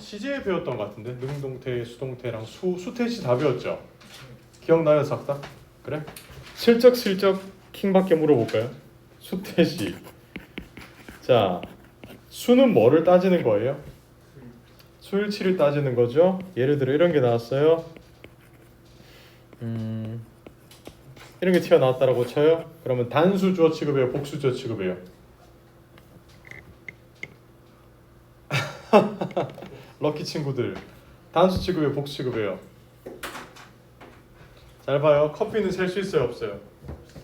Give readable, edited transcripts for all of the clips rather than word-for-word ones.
시제에 배웠던 것 같은데 능동태, 수동태랑 수태시 다 배웠죠? 기억나요, 싹다? 그래? 슬쩍 킹밖에 물어볼까요? 수태시. 자, 수는 뭐를 따지는 거예요? 수일치를 따지는 거죠. 예를 들어 이런 게 나왔어요. 이런 게 튀어나왔다라고 쳐요. 그러면 단수 주어 취급해요, 복수 주어 취급해요? 럭키 친구들, 단수 취급해요, 복수 취급해요? 잘 봐요. 커피는 셀 수 있어요, 없어요?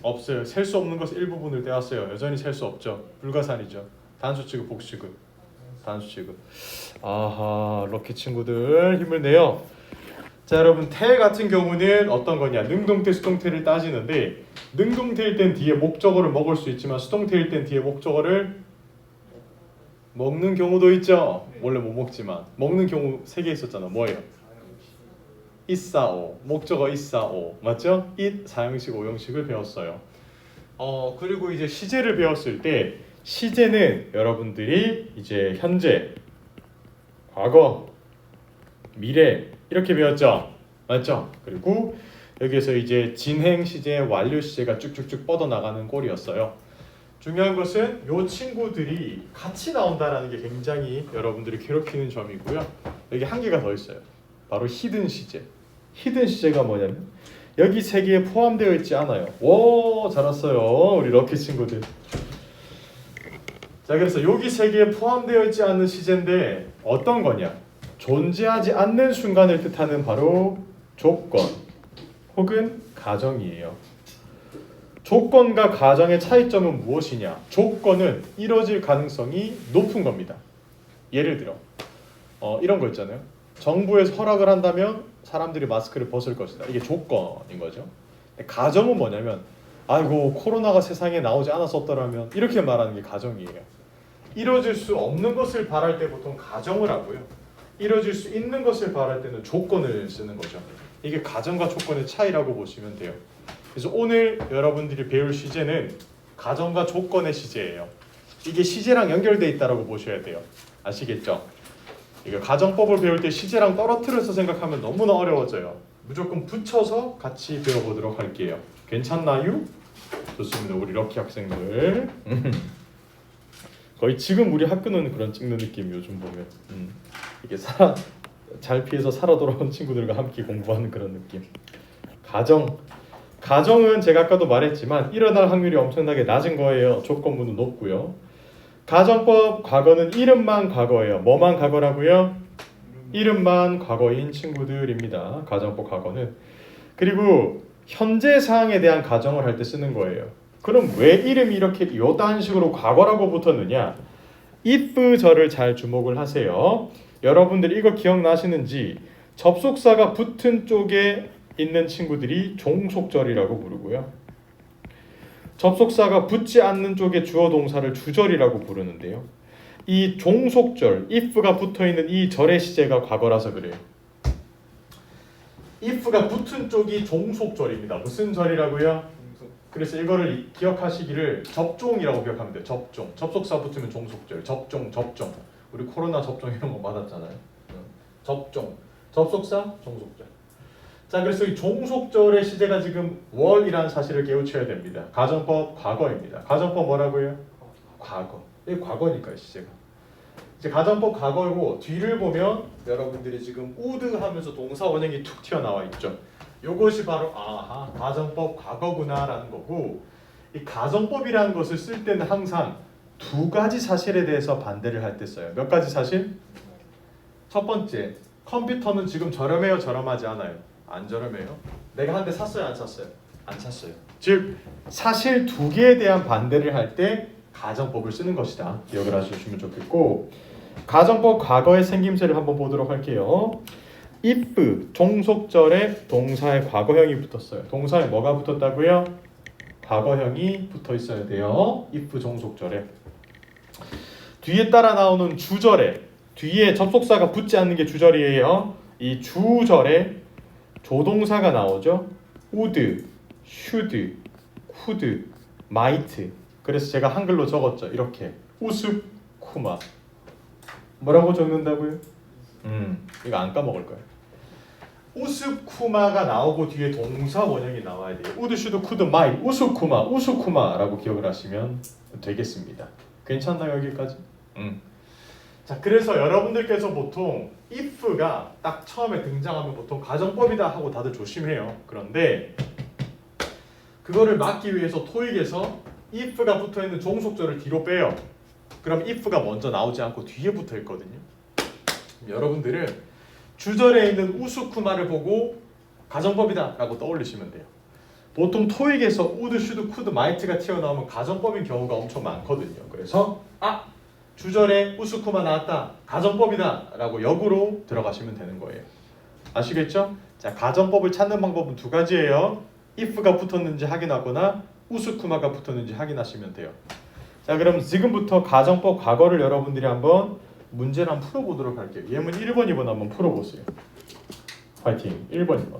없어요. 셀 수 없는 것의 일부분을 떼었어요. 여전히 셀 수 없죠. 불가산이죠. 단수 취급, 복수 취급. 단수 취급. 아하, 럭키 친구들 힘을 내요. 자, 여러분 태 같은 경우는 어떤 거냐? 능동태, 수동태를 따지는데 능동태일 땐 뒤에 목적어를 먹을 수 있지만 수동태일 땐 뒤에 목적어를 먹는 경우도 있죠. 원래 못 먹지만 먹는 경우 3개 있었잖아. 뭐예요? 있사오, 목적어 있사오, 맞죠? it, 사형식, 오형식을 배웠어요. 그리고 이제 시제를 배웠을 때 시제는 여러분들이 이제 현재, 과거, 미래 이렇게 배웠죠? 맞죠? 그리고 여기에서 이제 진행 시제, 완료 시제가 쭉쭉쭉 뻗어나가는 꼴이었어요. 중요한 것은 이 친구들이 같이 나온다는 게 굉장히 여러분들이 괴롭히는 점이고요. 여기 한 개가 더 있어요. 바로 히든 시제. 히든 시제가 뭐냐면 여기 3개에 포함되어 있지 않아요. 오, 잘 왔어요. 우리 럭키 친구들. 자, 그래서 여기 3개에 포함되어 있지 않는 시제인데 어떤 거냐? 존재하지 않는 순간을 뜻하는 바로 조건 혹은 가정이에요. 조건과 가정의 차이점은 무엇이냐? 조건은 이뤄질 가능성이 높은 겁니다. 예를 들어 이런 거 있잖아요. 정부에서 허락을 한다면 사람들이 마스크를 벗을 것이다. 이게 조건인 거죠. 가정은 뭐냐면 아이고 코로나가 세상에 나오지 않았었더라면 이렇게 말하는 게 가정이에요. 이뤄질 수 없는 것을 바랄 때 보통 가정을 하고요. 이뤄질 수 있는 것을 바랄 때는 조건을 쓰는 거죠. 이게 가정과 조건의 차이라고 보시면 돼요. 그래서 오늘 여러분들이 배울 시제는 가정과 조건의 시제예요. 이게 시제랑 연결되어 있다고 보셔야 돼요. 아시겠죠? 이거 가정법을 배울 때 시제랑 떨어뜨려서 생각하면 너무나 어려워져요. 무조건 붙여서 같이 배워보도록 할게요. 괜찮나요? 좋습니다. 우리 럭키 학생들. 거의 지금 우리 학교는 그런 찍는 느낌 요즘 보면. 이게 잘 피해서 살아 돌아온 친구들과 함께 공부하는 그런 느낌. 가정은 제가 아까도 말했지만 일어날 확률이 엄청나게 낮은 거예요. 조건부는 높고요. 가정법 과거는 이름만 과거예요. 뭐만 과거라고요? 이름만 과거인 친구들입니다. 가정법 과거는. 그리고 현재 사항에 대한 가정을 할 때 쓰는 거예요. 그럼 왜 이름이 이렇게 요딴 식으로 과거라고 붙었느냐? if절을 잘 주목을 하세요. 여러분들 이거 기억나시는지 접속사가 붙은 쪽에 있는 친구들이 종속절이라고 부르고요. 접속사가 붙지 않는 쪽에 주어 동사를 주절이라고 부르는데요. 이 종속절, if가 붙어있는 이 절의 시제가 과거라서 그래요. if가 붙은 쪽이 종속절입니다. 무슨 절이라고요? 그래서 이거를 기억하시기를 접종이라고 기억하면 돼요. 접속사 붙으면 종속절. 접종. 우리 코로나 접종 이런 거 맞았잖아요. 접속사, 종속절. 자, 그래서 이 종속절의 시제가 지금 월이라는 사실을 깨우쳐야 됩니다. 가정법 과거입니다. 가정법 뭐라고요? 과거. 이게 과거니까요, 시제가. 이제 가정법 과거이고 뒤를 보면 여러분들이 지금 우드 하면서 동사 원형이 툭 튀어나와 있죠. 요것이 바로 가정법 과거구나라는 거고, 이 가정법이라는 것을 쓸 때는 항상 2가지 사실에 대해서 반대를 할 때 써요. 몇 가지 사실? 첫 번째, 컴퓨터는 지금 저렴해요, 저렴하지 않아요? 안 저렴해요. 내가 한 대 샀어요, 안 샀어요? 안 샀어요. 즉 사실 2개에 대한 반대를 할 때 가정법을 쓰는 것이다. 기억을 하시면 좋겠고, 가정법 과거의 생김새를 한번 보도록 할게요. if 종속절에 동사의 과거형이 붙었어요. 동사에 뭐가 붙었다고요? 과거형이 붙어 있어야 돼요. if 종속절에. 뒤에 따라 나오는 주절에 뒤에 접속사가 붙지 않는 게 주절이에요. 이 주절에 조동사가 나오죠. would, should, could, might. 그래서 제가 한글로 적었죠. 이렇게 우습, 쿠마. 뭐라고 적는다고요? 이거 안 까먹을 거예요. 우스쿠마가 나오고 뒤에 동사 원형이 나와야 돼요. 우드 슈드 쿠드 마이 우스쿠마라고 기억을 하시면 되겠습니다. 괜찮나요 여기까지? 자, 그래서 여러분들께서 보통 if가 딱 처음에 등장하면 보통 가정법이다 하고 다들 조심해요. 그런데 그거를 막기 위해서 토익에서 if가 붙어있는 종속절을 뒤로 빼요. 그럼 if가 먼저 나오지 않고 뒤에 붙어 있거든요. 여러분들은 주절에 있는 우스쿠마를 보고 가정법이다 라고 떠올리시면 돼요. 보통 토익에서 우드, 슈드, 쿠드, 마이트가 튀어나오면 가정법인 경우가 엄청 많거든요. 그래서 주절에 우스쿠마 나왔다, 가정법이다 라고 역으로 들어가시면 되는 거예요. 아시겠죠? 자, 가정법을 찾는 방법은 두 가지예요. if가 붙었는지 확인하거나 우스쿠마가 붙었는지 확인하시면 돼요. 자, 그럼 지금부터 가정법 과거를 여러분들이 한번 문제를 한번 풀어보도록 할게요. 예문 1번, 2번 한번 풀어보세요. 파이팅. 1번, 2번.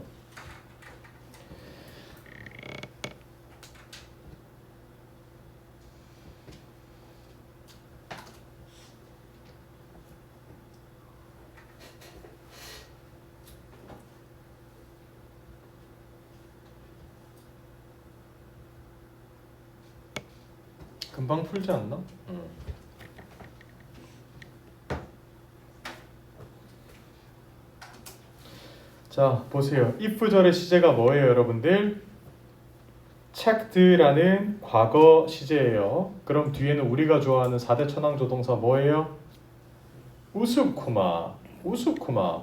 금방 풀지 않나? 자, 보세요. if절의 시제가 뭐예요, 여러분들? checked라는 과거 시제예요. 그럼 뒤에는 우리가 좋아하는 4대 천왕조동사 뭐예요? 우스쿠마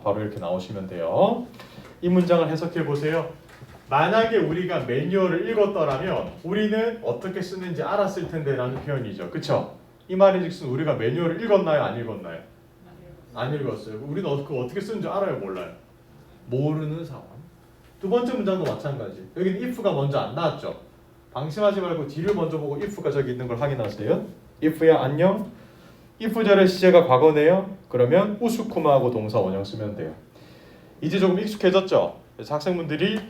바로 이렇게 나오시면 돼요. 이 문장을 해석해 보세요. 만약에 우리가 매뉴얼을 읽었더라면 우리는 어떻게 쓰는지 알았을 텐데 라는 표현이죠. 그쵸? 이 말인즉슨 우리가 매뉴얼을 읽었나요? 안 읽었나요? 안 읽었어요. 우리는 어떻게 쓰는지 알아요? 몰라요? 모르는 상황. 두 번째 문장도 마찬가지. 여기는 if가 먼저 안 나왔죠. 방심하지 말고 뒤를 먼저 보고 if가 저기 있는 걸 확인하세요. if야 안녕. if절의 시제가 과거네요. 그러면 우스쿠마하고 동사 원형 쓰면 돼요. 이제 조금 익숙해졌죠. 그래서 학생분들이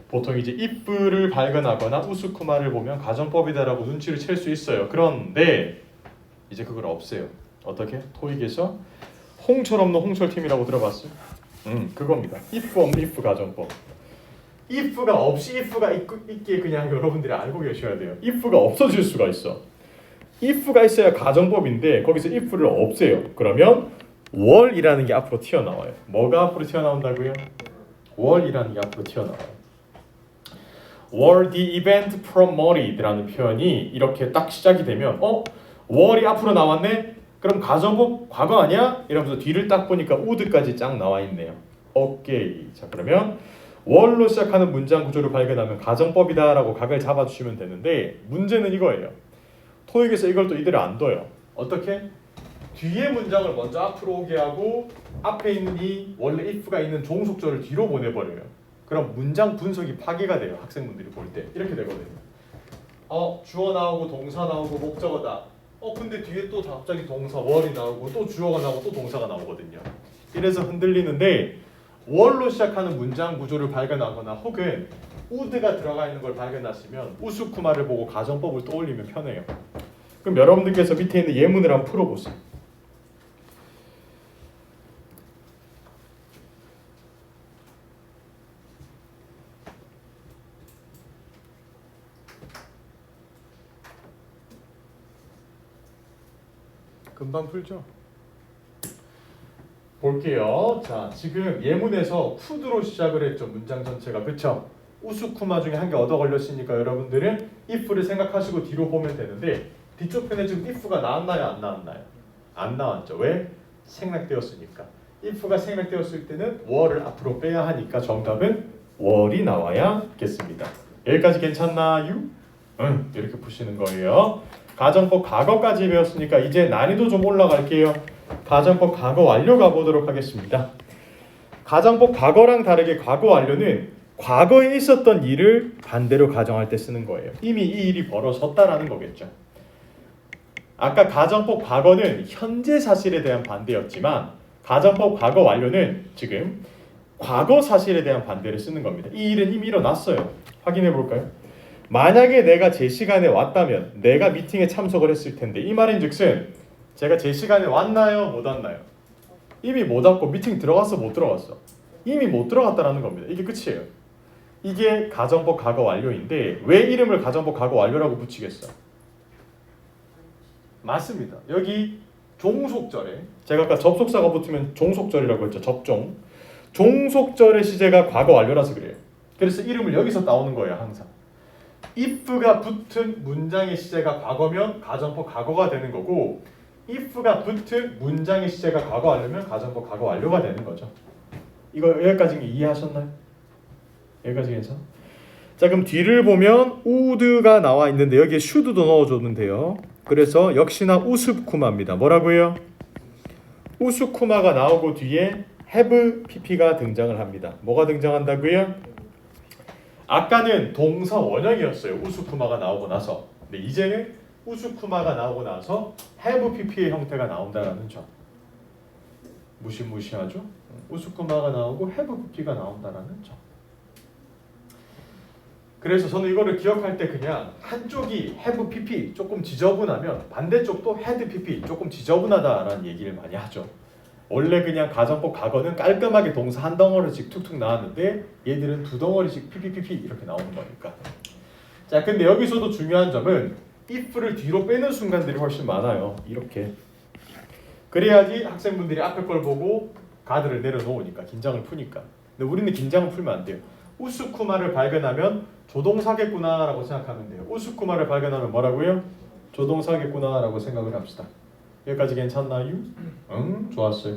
보통 이제 if를 발견하거나 우스쿠마를 보면 가정법이다라고 눈치를 챌 수 있어요. 그런데 이제 그걸 없애요. 어떻게? 토익에서 홍철 없는 홍철팀이라고 들어봤어요? 그겁니다. if 없는 if 가정법. if가 없이 if가 있기에 그냥 여러분들이 알고 계셔야 돼요. if가 없어질 수가 있어. if가 있어야 가정법인데 거기서 if를 없애요. 그러면 월이라는 게 앞으로 튀어나와요. 뭐가 앞으로 튀어나온다고요? 월이라는 게 앞으로 튀어나와요. were the event promoted?라는 표현이 이렇게 딱 시작이 되면 월이 앞으로 나왔네? 그럼 가정법 과거 아니야? 이러면서 뒤를 딱 보니까 would까지 쫙 나와 있네요. 오케이. 자, 그러면 월로 시작하는 문장 구조를 발견하면 가정법이다라고 각을 잡아주시면 되는데 문제는 이거예요. 토익에서 이걸 또 이대로 안 둬요. 어떻게? 뒤에 문장을 먼저 앞으로 오게 하고 앞에 있는 이 원래 if가 있는 종속절을 뒤로 보내버려요. 그럼 문장 분석이 파괴가 돼요. 학생분들이 볼 때 이렇게 되거든요. 주어 나오고 동사 나오고 목적어다. 근데 뒤에 또 갑자기 동사 월이 나오고 또 주어가 나오고 또 동사가 나오거든요. 이래서 흔들리는데 월로 시작하는 문장 구조를 발견하거나 혹은 would가 들어가 있는 걸 발견하시면 우스쿠마를 보고 가정법을 떠올리면 편해요. 그럼 여러분들께서 밑에 있는 예문을 한번 풀어보세요. 금방 풀죠? 볼게요. 자, 지금 예문에서 could로 시작을 했죠. 문장 전체가. 그쵸? 우스쿠마 중에 한 개 얻어 걸렸으니까 여러분들은 if를 생각하시고 뒤로 보면 되는데 뒤쪽 편에 지금 if가 나왔나요? 안 나왔나요? 안 나왔죠. 왜? 생략되었으니까. if가 생략되었을 때는 were를 앞으로 빼야 하니까 정답은 were이 나와야겠습니다. 여기까지 괜찮나요? 이렇게 푸시는 거예요. 가정법 과거까지 배웠으니까 이제 난이도 좀 올라갈게요. 가정법 과거 완료 가보도록 하겠습니다. 가정법 과거랑 다르게 과거 완료는 과거에 있었던 일을 반대로 가정할 때 쓰는 거예요. 이미 이 일이 벌어졌다라는 거겠죠. 아까 가정법 과거는 현재 사실에 대한 반대였지만 가정법 과거 완료는 지금 과거 사실에 대한 반대를 쓰는 겁니다. 이 일은 이미 일어났어요. 확인해 볼까요? 만약에 내가 제 시간에 왔다면 내가 미팅에 참석을 했을 텐데 이 말인즉슨 제가 제 시간에 왔나요? 못 왔나요? 이미 못 왔고 미팅 들어갔어 못 들어갔어? 이미 못 들어갔다라는 겁니다. 이게 끝이에요. 이게 가정법 과거 완료인데 왜 이름을 가정법 과거 완료라고 붙이겠어? 맞습니다. 여기 종속절에 제가 아까 접속사가 붙으면 종속절이라고 했죠. 접종. 종속절의 시제가 과거 완료라서 그래요. 그래서 이름을 여기서 나오는 거예요. 항상. if가 붙은 문장의 시제가 과거면 가정법 과거가 되는 거고 if가 붙은 문장의 시제가 과거 완료면 가정법 과거 완료가 되는 거죠. 이거 여기까지 이해하셨나요? 여기까지 괜찮아? 자 그럼 뒤를 보면 would가 나와 있는데 여기에 should도 넣어주면 돼요. 그래서 역시나 우스쿠마입니다. 뭐라고요? 우스쿠마가 나오고 뒤에 have pp가 등장을 합니다. 뭐가 등장한다고요? 아까는 동사 원형이었어요. 우스쿠마가 나오고 나서. 근데 이제는 우스쿠마가 나오고 나서 have pp의 형태가 나온다라는 점. 무시무시하죠? 우스쿠마가 나오고 have pp가 나온다라는 점. 그래서 저는 이거를 기억할 때 그냥 한쪽이 have pp 조금 지저분하면 반대쪽도 had pp 조금 지저분하다라는 얘기를 많이 하죠. 원래 그냥 가정법 과거는 깔끔하게 동사 한 덩어리씩 툭툭 나왔는데 얘들은 두 덩어리씩 pp 이렇게 나오는 거니까. 자, 근데 여기서도 중요한 점은 if를 뒤로 빼는 순간들이 훨씬 많아요. 이렇게. 그래야지 학생분들이 앞에 걸 보고 가드를 내려놓으니까 긴장을 푸니까. 근데 우리는 긴장을 풀면 안 돼요. 우스쿠마를 발견하면 조동사겠구나라고 생각하면 돼요. 우스쿠마를 발견하면 뭐라고요? 조동사겠구나라고 생각을 합시다. 여기까지 괜찮나요? 응, 좋았어요.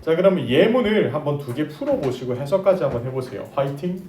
자, 그러면 예문을 한번 두 개 풀어보시고 해석까지 한번 해보세요. 화이팅!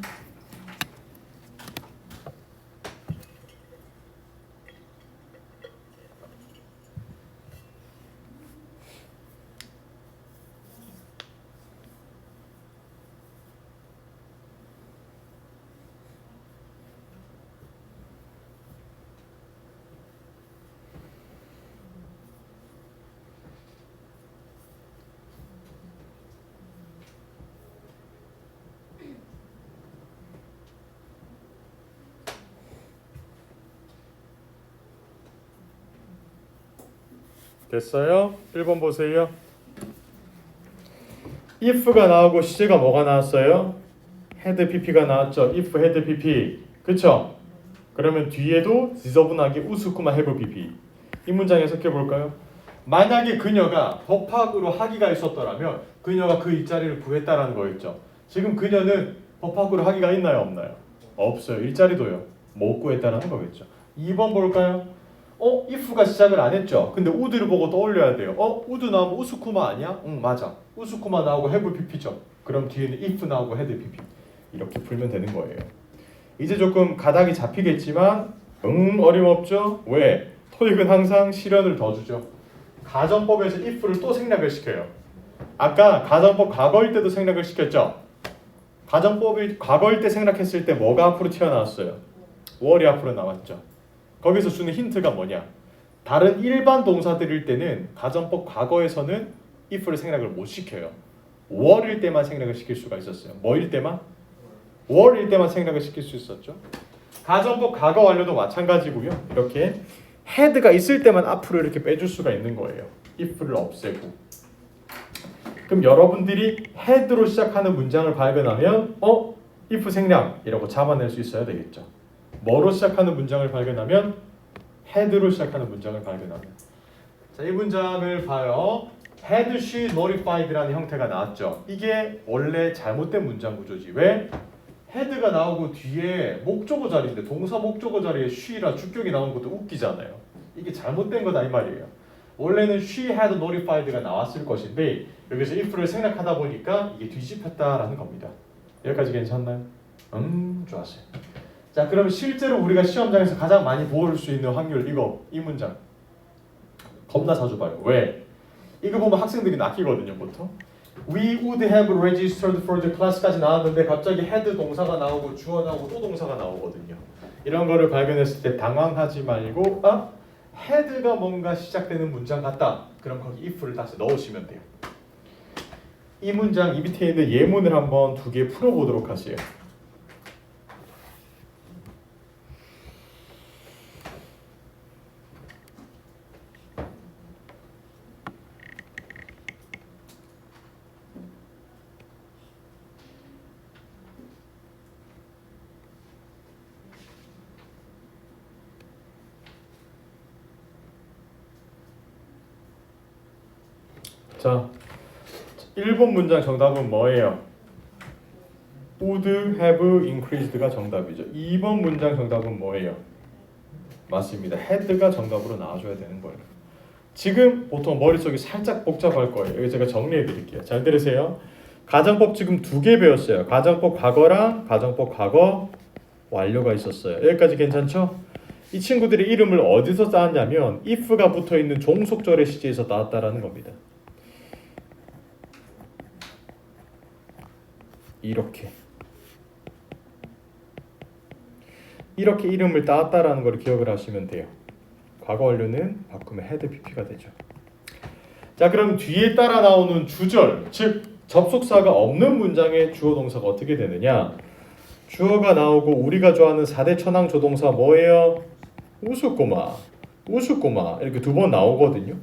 됐어요? 1번 보세요. if가 나오고 시제가 뭐가 나왔어요? had pp가 나왔죠. if had pp. 그쵸? 그러면 뒤에도 지저분하게 우스쿠마 have pp. 이 문장 해석해 볼까요? 만약에 그녀가 법학으로 학위가 있었더라면 그녀가 그 일자리를 구했다라는 거였죠. 지금 그녀는 법학으로 학위가 있나요? 없나요? 없어요. 일자리도요. 못 구했다라는 거겠죠. 2번 볼까요? if가 시작을 안 했죠. 근데 would를 보고 떠올려야 돼요. would 나오면 우스쿠마 아니야? 응, 맞아. 우스쿠마 나오고 have pp죠. 그럼 뒤에는 if 나오고 had pp. 이렇게 풀면 되는 거예요. 이제 조금 가닥이 잡히겠지만 어림없죠? 왜? 토익은 항상 실현을 더 주죠. 가정법에서 if를 또 생략을 시켜요. 아까 가정법 과거일 때도 생략을 시켰죠. 가정법이 과거일 때 생략했을 때 뭐가 앞으로 튀어나왔어요? 월이 앞으로 나왔죠. 거기서 주는 힌트가 뭐냐? 다른 일반 동사들일 때는 가정법 과거에서는 if를 생략을 못 시켜요. 월일 때만 생략을 시킬 수가 있었어요. 뭐일 때만? 월일 때만 생략을 시킬 수 있었죠. 가정법 과거 완료도 마찬가지고요. 이렇게 had가 있을 때만 앞으로 이렇게 빼줄 수가 있는 거예요. if를 없애고. 그럼 여러분들이 had로 시작하는 문장을 발견하면 if 생략이라고 잡아낼 수 있어야 되겠죠. 뭐로 시작하는 문장을 발견하면 had로 시작하는 문장을 발견하면. 자, 이 문장을 봐요. had she notified라는 형태가 나왔죠. 이게 원래 잘못된 문장 구조지. 왜? had가 나오고 뒤에 목적어 자리인데 동사 목적어 자리에 she라 주격이 나온 것도 웃기잖아요. 이게 잘못된 거다 이 말이에요. 원래는 she had notified가 나왔을 것인데 여기서 if를 생략하다 보니까 이게 뒤집혔다라는 겁니다. 여기까지 괜찮나요? 좋았어요. 자, 그러면 실제로 우리가 시험장에서 가장 많이 볼 수 있는 확률 이 문장 겁나 자주 봐요. 왜? 이거 보면 학생들이 낚이거든요, 보통. We would have registered for the class까지 나왔는데 갑자기 had 동사가 나오고 주어 나오고 또 동사가 나오거든요. 이런 거를 발견했을 때 당황하지 말고 had가 뭔가 시작되는 문장 같다. 그럼 거기 if를 다시 넣으시면 돼요. 이 문장 이 밑에 있는 예문을 한번 두 개 풀어보도록 하세요. 자, 1번 문장 정답은 뭐예요? would have increased가 정답이죠. 2번 문장 정답은 뭐예요? 맞습니다. had가 정답으로 나와줘야 되는 거예요. 지금 보통 머릿속이 살짝 복잡할 거예요. 여기 제가 정리해 드릴게요. 잘 들으세요. 가정법 지금 2개 배웠어요. 가정법 과거랑 가정법 과거 완료가 있었어요. 여기까지 괜찮죠? 이 친구들의 이름을 어디서 쌓았냐면 if가 붙어있는 종속절의 시제에서 나왔다라는 겁니다. 이렇게 이름을 따왔다라는 걸 기억을 하시면 돼요. 과거 완료는 바꾸면 had pp가 되죠. 자, 그럼 뒤에 따라 나오는 주절, 즉 접속사가 없는 문장의 주어 동사가 어떻게 되느냐? 주어가 나오고 우리가 좋아하는 4대 천왕 조동사 뭐예요? 우스꼬마, 우스꼬마 이렇게 2번 나오거든요.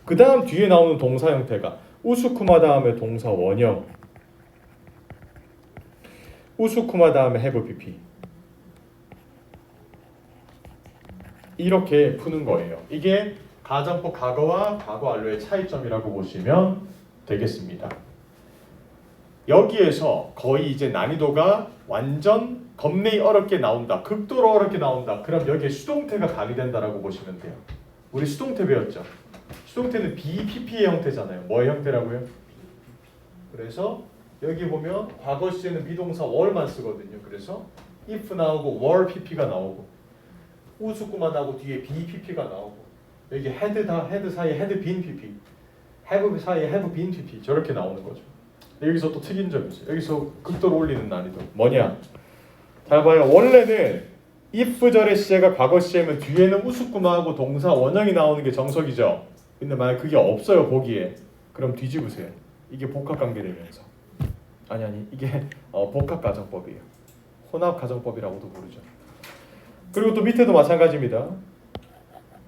그 다음 뒤에 나오는 동사 형태가 우스쿠마 다음에 동사 원형, 우스쿠마 다음에 have pp 이렇게 푸는 거예요. 이게 가정법 과거와 과거 완료의 차이점이라고 보시면 되겠습니다. 여기에서 거의 이제 난이도가 완전 겁내이 어렵게 나온다, 극도로 어렵게 나온다. 그럼 여기에 수동태가 가미된다라고 보시면 돼요. 우리 수동태 배웠죠? 수동태는 BPP의 형태잖아요. 뭐의 형태라고요? 그래서 여기 보면 과거 시제는 비동사 were만 쓰거든요. 그래서 if 나오고 were pp가 나오고 우스꾸만 나오고 뒤에 BPP가 나오고 여기 had 사이에 had been pp, have 사이에 have been pp 저렇게 나오는 거죠. 여기서 또 특이한 점이 있어요. 여기서 극도로 올리는 난이도 뭐냐? 잘 봐요. 원래는 if절의 시제가 과거 시제면 뒤에는 우스꾸마하고 동사 원형이 나오는 게 정석이죠. 근데 만약 그게 없어요 보기에, 그럼 뒤집으세요. 이게 복합관계되면서 아니 이게 복합가정법이에요. 혼합가정법이라고도 부르죠. 그리고 또 밑에도 마찬가지입니다.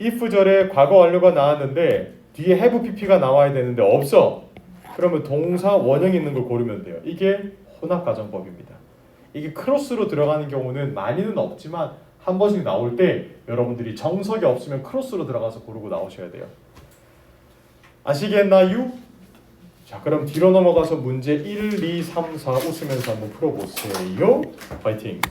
if절에 과거 완료가 나왔는데 뒤에 have pp가 나와야 되는데 없어. 그러면 동사 원형이 있는 걸 고르면 돼요. 이게 혼합가정법입니다. 이게 크로스로 들어가는 경우는 많이는 없지만 한 번씩 나올 때 여러분들이 정석이 없으면 크로스로 들어가서 고르고 나오셔야 돼요. 아시겠나요? 자, 그럼 뒤로 넘어가서 문제 1, 2, 3, 4 웃으면서 한번 풀어보세요. 파이팅!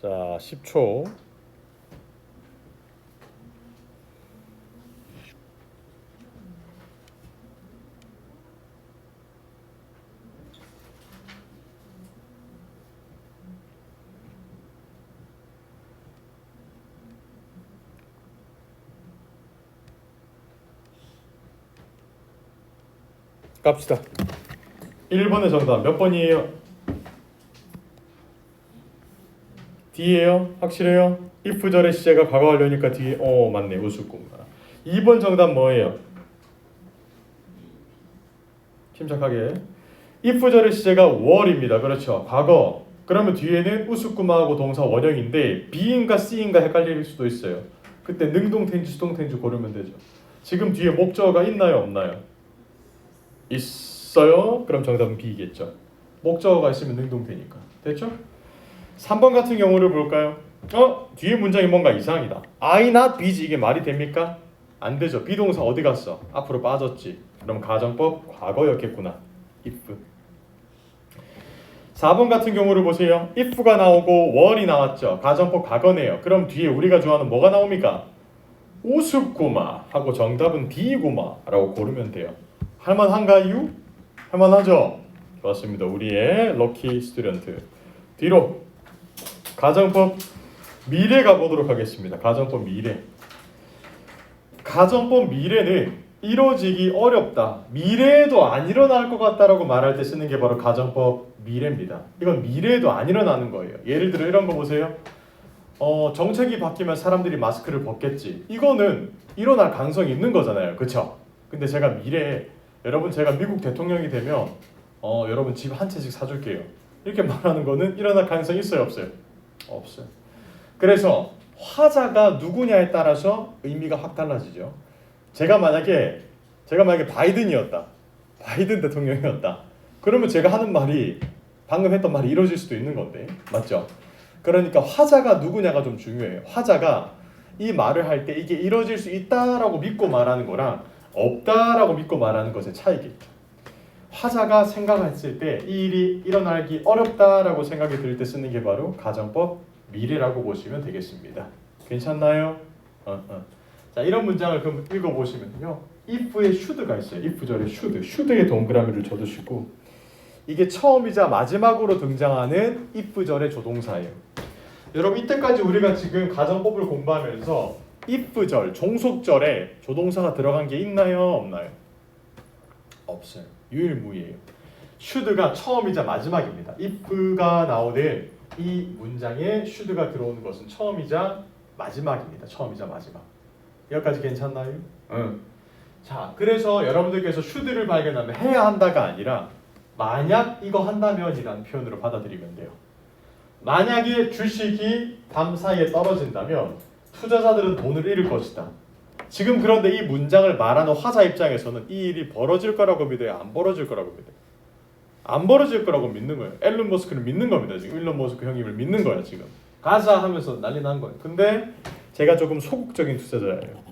자, 10초. 갑시다. 1번의 정답 몇 번이에요? D예요? 확실해요? if절의 시제가 과거 완료니까 D. 맞네. 우스꾸마. 2번 정답 뭐예요? 침착하게. if절의 시제가 were입니다. 그렇죠. 과거. 그러면 뒤에는 우스꾸마하고 동사 원형인데 B인가 C인가 헷갈릴 수도 있어요. 그때 능동태인지 수동태인지 고르면 되죠. 지금 뒤에 목적어가 있나요? 없나요? 있어요? 그럼 정답은 B겠죠. 목적어가 있으면 능동태니까. 됐죠? 3번 같은 경우를 볼까요? 뒤에 문장이 뭔가 이상이다. I not be지 이게 말이 됩니까? 안 되죠. 비동사 어디 갔어? 앞으로 빠졌지. 그럼 가정법 과거였겠구나. if. 4번 같은 경우를 보세요. if가 나오고 were이 나왔죠. 가정법 과거네요. 그럼 뒤에 우리가 좋아하는 뭐가 나옵니까? 우습구마 하고 정답은 D구마 라고 고르면 돼요. 할만한가요? 할만하죠? 좋았습니다. 우리의 럭키 스튜던트. 뒤로 가정법 미래 가보도록 하겠습니다. 가정법 미래. 가정법 미래는 이루어지기 어렵다, 미래에도 안 일어날 것 같다라고 말할 때 쓰는 게 바로 가정법 미래입니다. 이건 미래에도 안 일어나는 거예요. 예를 들어 이런 거 보세요. 정책이 바뀌면 사람들이 마스크를 벗겠지. 이거는 일어날 가능성이 있는 거잖아요. 그쵸? 근데 제가 미래에 여러분 제가 미국 대통령이 되면 여러분 집 한 채씩 사줄게요, 이렇게 말하는 거는 일어날 가능성이 있어요, 없어요? 없어요. 그래서 화자가 누구냐에 따라서 의미가 확 달라지죠. 제가 만약에 바이든이었다, 바이든 대통령이었다, 그러면 제가 하는 말이 방금 했던 말이 이루어질 수도 있는 건데, 맞죠? 그러니까 화자가 누구냐가 좀 중요해요. 화자가 이 말을 할 때 이게 이루어질 수 있다라고 믿고 말하는 거랑 없다라고 믿고 말하는 것의 차이겠죠. 화자가 생각했을 때 이 일이 일어나기 어렵다라고 생각이 들 때 쓰는 게 바로 가정법 미래라고 보시면 되겠습니다. 괜찮나요? 자, 이런 문장을 그럼 읽어보시면요, if의 should가 있어요. if 절에 should의 동그라미를 쳐두시고, 이게 처음이자 마지막으로 등장하는 if 절의 조동사예요. 여러분 이때까지 우리가 지금 가정법을 공부하면서 if 절, 종속절에 조동사가 들어간 게 있나요? 없나요? 없어요. 유일무이해요. should가 처음이자 마지막입니다. if가 나오는 이 문장에 should가 들어오는 것은 처음이자 마지막입니다. 처음이자 마지막. 여기까지 괜찮나요? 응. 자, 그래서 여러분들께서 should를 발견하면 해야 한다가 아니라 만약 이거 한다면이라는 표현으로 받아들이면 돼요. 만약에 주식이 밤 사이에 떨어진다면 투자자들은 돈을 잃을 것이다. 지금 그런데 이 문장을 말하는 화자 입장에서는 이 일이 벌어질 거라고 믿어요? 안 벌어질 거라고 믿어요? 안 벌어질 거라고 믿는 거예요. 앨런 머스크를 믿는 겁니다. 지금 일론 머스크 형님을 믿는 거야. 지금 가자 하면서 난리 난 거예요. 근데 제가 조금 소극적인 투자자예요.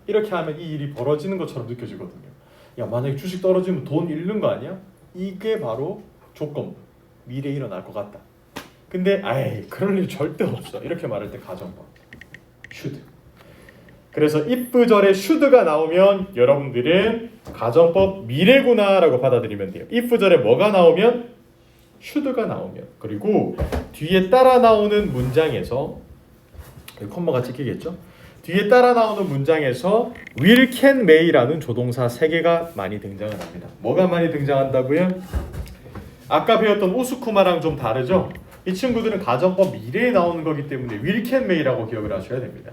이렇게 하면 이 일이 벌어지는 것처럼 느껴지거든요. 야, 만약에 주식 떨어지면 돈 잃는 거 아니야? 이게 바로 조건. 미래에 일어날 것 같다. 근데 그럴 일 절대 없어. 이렇게 말할 때 가정법 should. 그래서 if 절에 should가 나오면 여러분들은 가정법 미래구나 라고 받아들이면 돼요. if 절에 뭐가 나오면? should가 나오면. 그리고 뒤에 따라 나오는 문장에서 콤마가 찍히겠죠? 뒤에 따라 나오는 문장에서 will, can, may라는 조동사 3개가 많이 등장을 합니다. 뭐가 많이 등장한다고요? 아까 배웠던 우스쿠마랑 좀 다르죠? 이 친구들은 가정법 미래에 나오는 거기 때문에 will, can, may라고 기억을 하셔야 됩니다.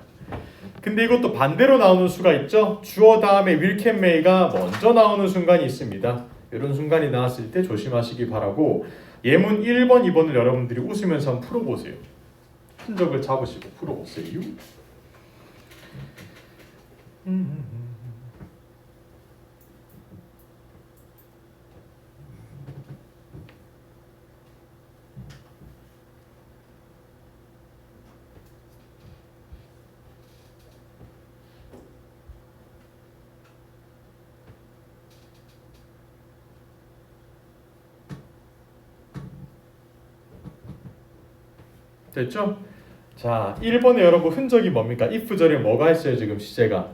근데 이것도 반대로 나오는 수가 있죠? 주어 다음에 will, can, may가 먼저 나오는 순간이 있습니다. 이런 순간이 나왔을 때 조심하시기 바라고, 예문 1번, 2번을 여러분들이 웃으면서 한번 풀어보세요. 흔적을 잡으시고 풀어보세요. 됐죠? 자, 1번에 여러분 흔적이 뭡니까? if 절에 뭐가 있어요? 지금 시제가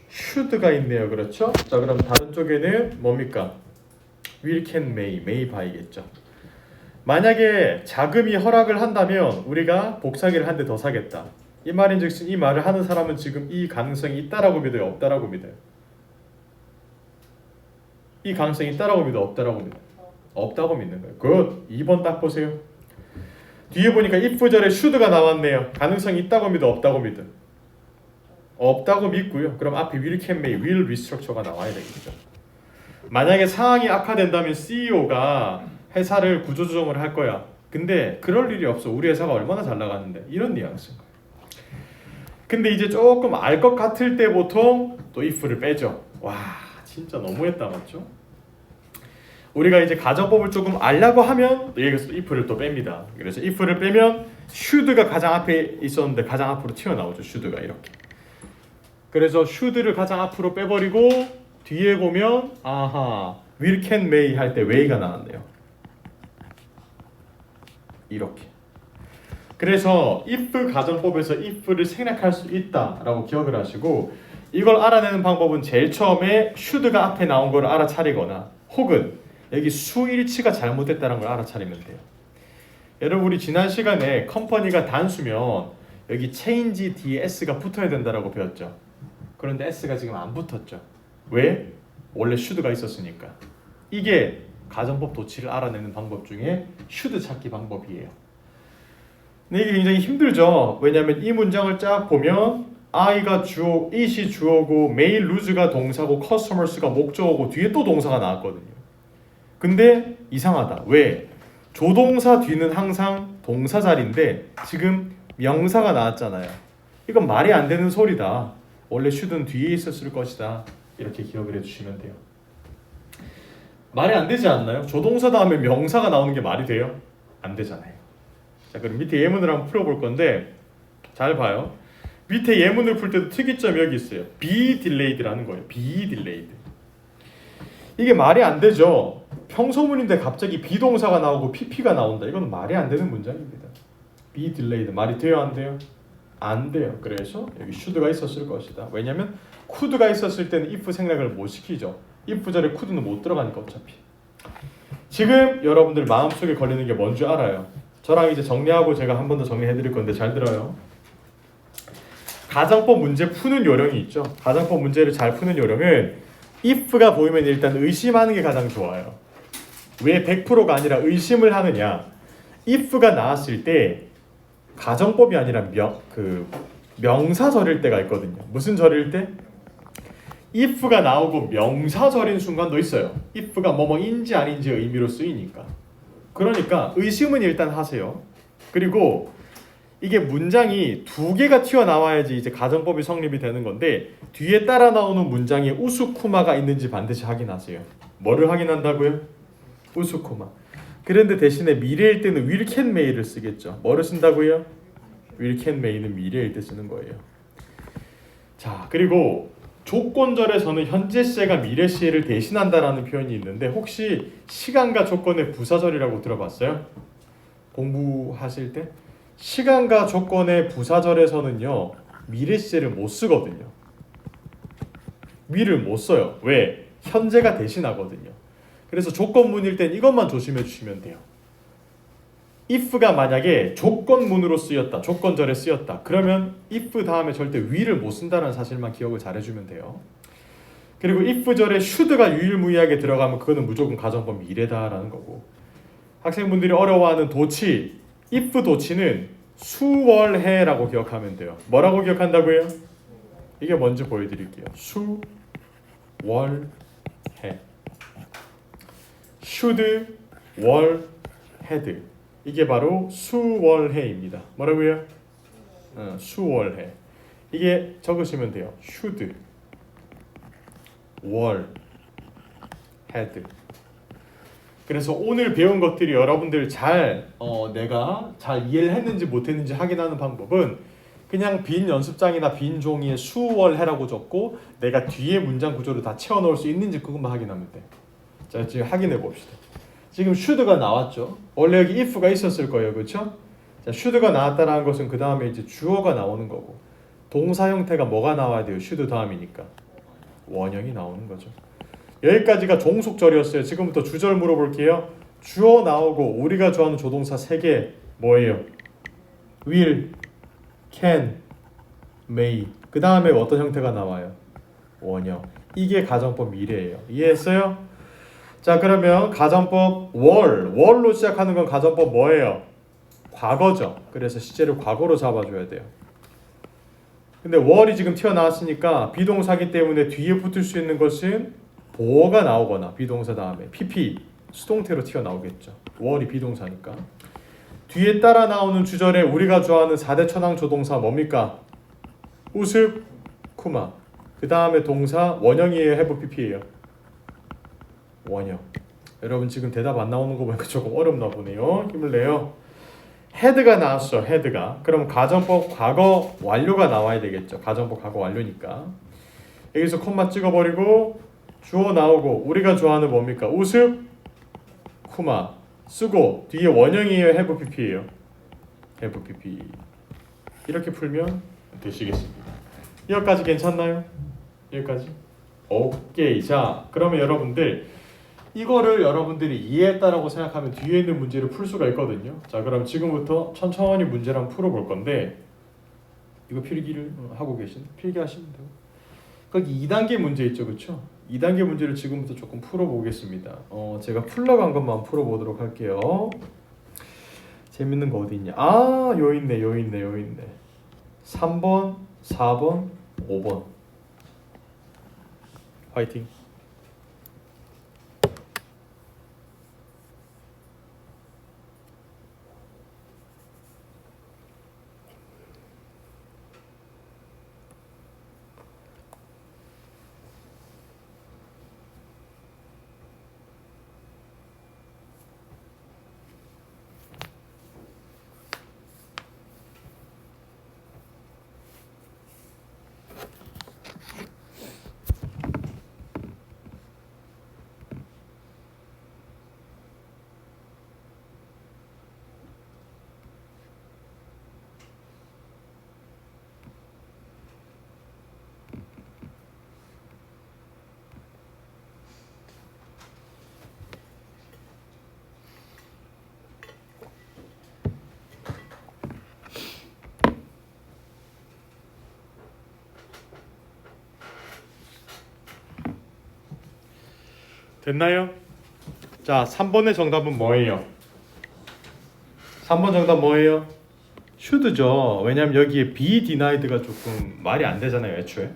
should가 있네요. 그렇죠? 자, 그럼 다른 쪽에는 뭡니까? will, can, may by겠죠. 만약에 자금이 허락을 한다면 우리가 복사기를 한 대 더 사겠다. 이 말인즉슨 이 말을 하는 사람은 지금 이 가능성이 있다라고 믿어요? 없다라고 믿어요? 이 가능성이 있다라고 믿어요? 없다라고 믿어요? 없다고 믿는 거예요. 굿! 2번 딱 보세요. 뒤에 보니까 if 절에 should가 나왔네요. 가능성이 있다고 믿어? 없다고 믿어? 없다고 믿고요. 그럼 앞에 will, can, may, will restructure가 나와야 되겠죠. 만약에 상황이 악화된다면 CEO가 회사를 구조조정을 할 거야. 근데 그럴 일이 없어. 우리 회사가 얼마나 잘 나가는데. 이런 뉘앙스인 거예요. 근데 이제 조금 알 것 같을 때 보통 또 if를 빼죠. 와, 진짜 너무했다, 맞죠? 우리가 이제 가정법을 조금 알려고 하면 여기서 if를 또 뺍니다. 그래서 if를 빼면 should가 가장 앞에 있었는데 가장 앞으로 튀어나오죠. should가 이렇게. 그래서 should를 가장 앞으로 빼버리고 뒤에 보면 아하, will, can, may 할 때 way가 나왔네요. 이렇게. 그래서 if 가정법에서 if를 생략할 수 있다라고 기억을 하시고, 이걸 알아내는 방법은 제일 처음에 should가 앞에 나온 걸 알아차리거나 혹은 여기 수일치가 잘못됐다는 걸 알아차리면 돼요. 여러분 우리 지난 시간에 컴퍼니가 단수면 여기 change 뒤에 s가 붙어야 된다라고 배웠죠. 그런데 s가 지금 안 붙었죠. 왜? 원래 should가 있었으니까. 이게 가정법 도치를 알아내는 방법 중에 should 찾기 방법이에요. 근데 이게 굉장히 힘들죠. 왜냐하면 이 문장을 쫙 보면 I가 주어, it이 주어고 may lose가 동사고 customers가 목적어고 뒤에 또 동사가 나왔거든요. 근데 이상하다. 왜? 조동사 뒤는 항상 동사 자리인데 지금 명사가 나왔잖아요. 이건 말이 안 되는 소리다. 원래 should는 뒤에 있었을 것이다. 이렇게 기억을 해주시면 돼요. 말이 안 되지 않나요? 조동사 다음에 명사가 나오는 게 말이 돼요? 안 되잖아요. 자, 그럼 밑에 예문을 한번 풀어볼 건데 잘 봐요. 밑에 예문을 풀 때도 특이점이 여기 있어요. be delayed라는 거예요. be delayed. 이게 말이 안 되죠. 평소문인데 갑자기 비동사가 나오고 pp가 나온다. 이건 말이 안 되는 문장입니다. be delayed 말이 돼요, 안 돼요? 안 돼요. 그래서 여기 should가 있었을 것이다. 왜냐면 could가 있었을 때는 if 생략을 못 시키죠. if 절에 could는 못 들어가니까 어차피. 지금 여러분들 마음속에 걸리는 게 뭔지 알아요. 저랑 이제 정리하고 제가 한 번 더 정리해 드릴 건데 잘 들어요. 가정법 문제 푸는 요령이 있죠. 가정법 문제를 잘 푸는 요령은 if가 보이면 일단 의심하는 게 가장 좋아요. 왜 100%가 아니라 의심을 하느냐? if가 나왔을 때 가정법이 아니라 명사절일 때가 있거든요. 무슨 절일 때? if가 나오고 명사절인 순간도 있어요. if가 뭐뭐인지 아닌지의 의미로 쓰이니까. 그러니까 의심은 일단 하세요. 그리고 이게 문장이 두 개가 튀어나와야지 이제 가정법이 성립이 되는 건데 뒤에 따라 나오는 문장에 우스쿠마가 있는지 반드시 확인하세요. 뭐를 확인한다고요? 우스쿠마. 그런데 대신에 미래일 때는 will can may를 쓰겠죠. 뭐를 쓴다고요? will can may는 미래일 때 쓰는 거예요. 자, 그리고 조건절에서는 현재 시제가 미래 시제를 대신한다라는 표현이 있는데 혹시 시간과 조건의 부사절이라고 들어봤어요? 공부하실 때? 시간과 조건의 부사절에서는요 미래 시제를 못 쓰거든요. will을 못 써요. 왜? 현재가 대신하거든요. 그래서 조건문일 땐 이것만 조심해 주시면 돼요. if가 만약에 조건문으로 쓰였다, 조건절에 쓰였다, 그러면 if 다음에 절대 will을 못 쓴다는 사실만 기억을 잘 해주면 돼요. 그리고 if 절에 should가 유일무이하게 들어가면 그거는 무조건 가정법 미래다라는 거고. 학생분들이 어려워하는 도치, if 도치는 수월해라고 기억하면 돼요. 뭐라고 기억한다고요? 이게 뭔지 보여드릴게요. 수월해. should, were, had. 이게 바로 수월해입니다. 뭐라고요? 수월해. 이게 적으시면 돼요. should, were, had. 그래서 오늘 배운 것들이 여러분들 내가 잘 이해를 했는지 못했는지 확인하는 방법은 그냥 빈 연습장이나 빈 종이에 수월해라고 적고 내가 뒤에 문장 구조를 다 채워넣을 수 있는지 그것만 확인하면 돼. 자, 지금 확인해 봅시다. 지금 should가 나왔죠. 원래 여기 if가 있었을 거예요, 그렇죠? 자, should가 나왔다는 것은 그 다음에 이제 주어가 나오는 거고 동사 형태가 뭐가 나와야 돼요? should 다음이니까 원형이 나오는 거죠. 여기까지가 종속절이었어요. 지금부터 주절 물어볼게요. 주어 나오고 우리가 좋아하는 조동사 3개 뭐예요? will, can, may. 그 다음에 어떤 형태가 나와요? 원형. 이게 가정법 미래예요. 이해했어요? 자, 그러면 가정법 were로 시작하는 건 가정법 뭐예요? 과거죠. 그래서 시제를 과거로 잡아줘야 돼요. 근데 were이 지금 튀어나왔으니까 비동사기 때문에 뒤에 붙을 수 있는 것은 보어가 나오거나 비동사 다음에 pp 수동태로 튀어나오겠죠. were이 비동사니까. 뒤에 따라 나오는 주절에 우리가 좋아하는 4대 천왕 조동사 뭡니까? 우습, 쿠마. 그 다음에 동사 원형이에요? have pp예요? 원형. 여러분 지금 대답 안 나오는 거 보니까 조금 어렵나 보네요. 힘을 내요. had가 나왔어. had가. 그럼 가정법 과거 완료가 나와야 되겠죠. 가정법 과거 완료니까. 여기서 콤마 찍어버리고 주어 나오고 우리가 좋아하는 뭡니까? 우습, 쿠마 쓰고 뒤에 원형이에요? have pp예요? have pp. 이렇게 풀면 되시겠습니다. 여기까지 괜찮나요? 여기까지? 오케이. 자, 그러면 여러분들 이거를 여러분들이 이해했다라고 생각하면 뒤에 있는 문제를 풀 수가 있거든요. 자, 그럼 지금부터 천천히 문제를 한번 풀어볼 건데 이거 필기를 하고 필기하시면 되고 거기 2단계 문제 있죠, 그렇죠? 2단계 문제를 지금부터 조금 풀어보겠습니다. 제가 풀러간 것만 풀어보도록 할게요. 재밌는 거 어디 있냐? 아, 요 있네. 3번, 4번, 5번. 화이팅. 됐나요? 자, 3번의 정답은 뭐예요? 3번 정답 뭐예요? should죠. 왜냐면 여기에 be denied가 조금 말이 안 되잖아요, 애초에.